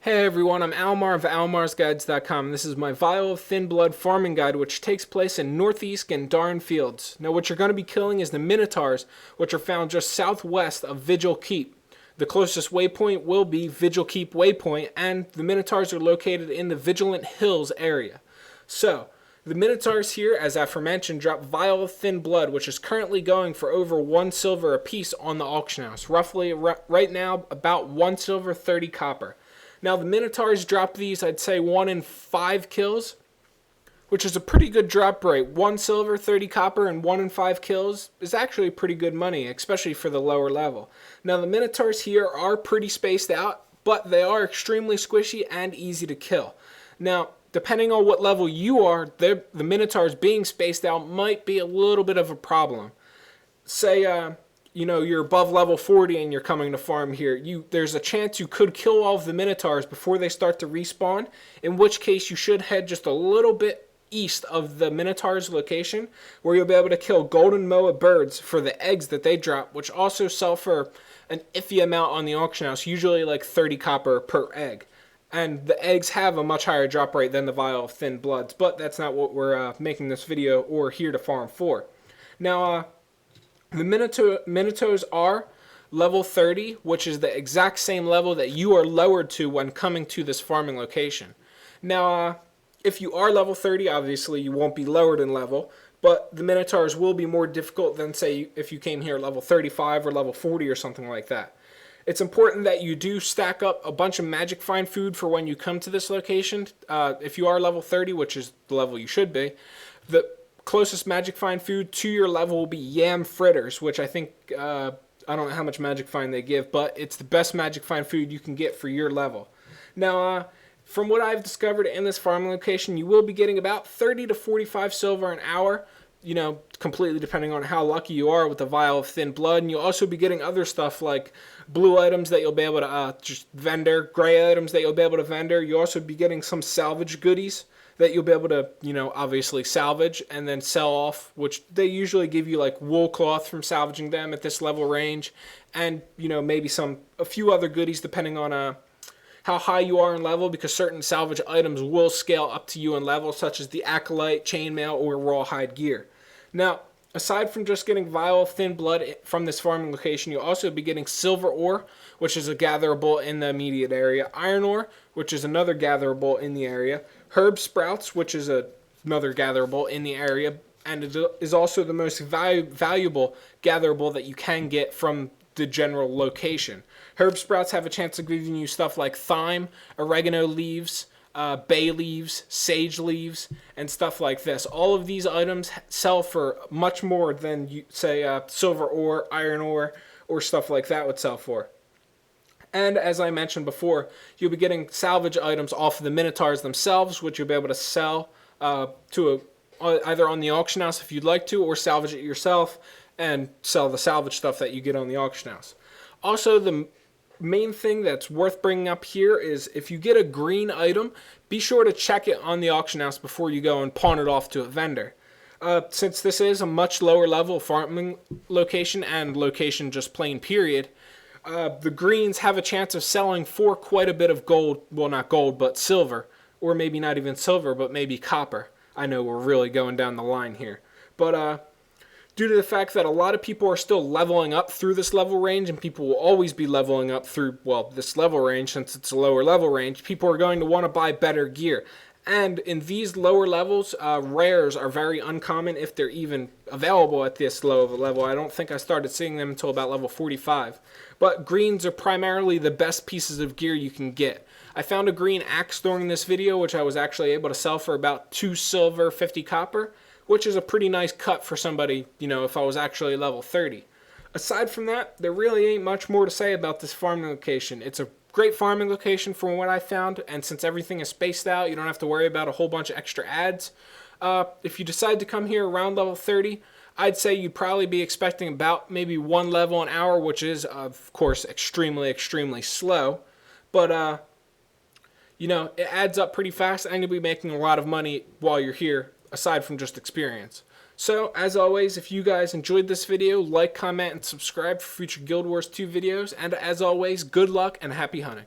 Hey everyone, I'm Almar of almarsguides.com. This is my Vial of Thin Blood farming guide, which takes place in northeast Gandharan Fields. Now what you're going to be killing is the Minotaurs, which are found just southwest of Vigil Keep. The closest waypoint will be Vigil Keep Waypoint, and the Minotaurs are located in the Vigilant Hills area. So, the Minotaurs here, as aforementioned, drop Vial of Thin Blood, which is currently going for over 1 silver a piece on the auction house. Roughly, right now, about 1 silver, 30 copper. Now, the Minotaurs drop these, I'd say, 1 in 5 kills, which is a pretty good drop rate. 1 silver, 30 copper, and 1 in 5 kills is actually pretty good money, especially for the lower level. Now, the Minotaurs here are pretty spaced out, but they are extremely squishy and easy to kill. Now, depending on what level you are, the Minotaurs being spaced out might be a little bit of a problem. Say, you're above level 40 and you're coming to farm here, there's a chance you could kill all of the Minotaurs before they start to respawn, in which case you should head just a little bit east of the Minotaurs location, where you'll be able to kill golden moa birds for the eggs that they drop, which also sell for an iffy amount on the auction house, usually like 30 copper per egg. And the eggs have a much higher drop rate than the Vial of Thin Bloods, but that's not what we're making this video or here to farm for. Now, the Minotaurs are level 30, which is the exact same level that you are lowered to when coming to this farming location. Now, if you are level 30, obviously you won't be lowered in level, but the Minotaurs will be more difficult than, say, if you came here level 35 or level 40 or something like that. It's important that you do stack up a bunch of magic find food for when you come to this location. If you are level 30, which is the level you should be, the closest magic find food to your level will be yam fritters, which I think, I don't know how much magic find they give, but it's the best magic find food you can get for your level. Now, from what I've discovered in this farming location, you will be getting about 30 to 45 silver an hour, completely depending on how lucky you are with the Vial of Thin Blood. And you'll also be getting other stuff like blue items that you'll be able to just vendor, gray items that you'll be able to vendor. You'll also be getting some salvage goodies that you'll be able to, obviously salvage and then sell off, which they usually give you like wool cloth from salvaging them at this level range, and, maybe a few other goodies depending on how high you are in level, because certain salvage items will scale up to you in level, such as the Acolyte, Chainmail, or Rawhide gear. Now, aside from just getting Vial of Thin Blood from this farming location, you'll also be getting Silver Ore, which is a gatherable in the immediate area, Iron Ore, which is another gatherable in the area, Herb Sprouts, which is another gatherable in the area, and it is also the most valuable gatherable that you can get from the general location. Herb Sprouts have a chance of giving you stuff like thyme, oregano leaves, bay leaves, sage leaves, and stuff like this. All of these items sell for much more than, say, silver ore, iron ore, or stuff like that would sell for. And as I mentioned before, you'll be getting salvage items off of the Minotaurs themselves, which you'll be able to sell either on the auction house if you'd like to, or salvage it yourself and sell the salvage stuff that you get on the auction house. Also, the main thing that's worth bringing up here is if you get a green item, be sure to check it on the auction house before you go and pawn it off to a vendor. Since this is a much lower level farming location and location just plain period, the greens have a chance of selling for quite a bit of gold, well, not gold, but silver, or maybe not even silver, but maybe copper. I know we're really going down the line here. But due to the fact that a lot of people are still leveling up through this level range, and people will always be leveling up through, this level range, since it's a lower level range, people are going to want to buy better gear. And in these lower levels, rares are very uncommon if they're even available at this low of a level. I don't think I started seeing them until about level 45. But greens are primarily the best pieces of gear you can get. I found a green axe during this video, which I was actually able to sell for about 2 silver, 50 copper, which is a pretty nice cut for somebody, if I was actually level 30. Aside from that, there really ain't much more to say about this farming location. It's a great farming location from what I found, and since everything is spaced out, you don't have to worry about a whole bunch of extra ads. If you decide to come here around level 30, I'd say you'd probably be expecting about maybe 1 level an hour, which is, of course, extremely, extremely slow. But, it adds up pretty fast, and you'll be making a lot of money while you're here, aside from just experience. So, as always, if you guys enjoyed this video, like, comment, and subscribe for future Guild Wars 2 videos. And as always, good luck and happy hunting.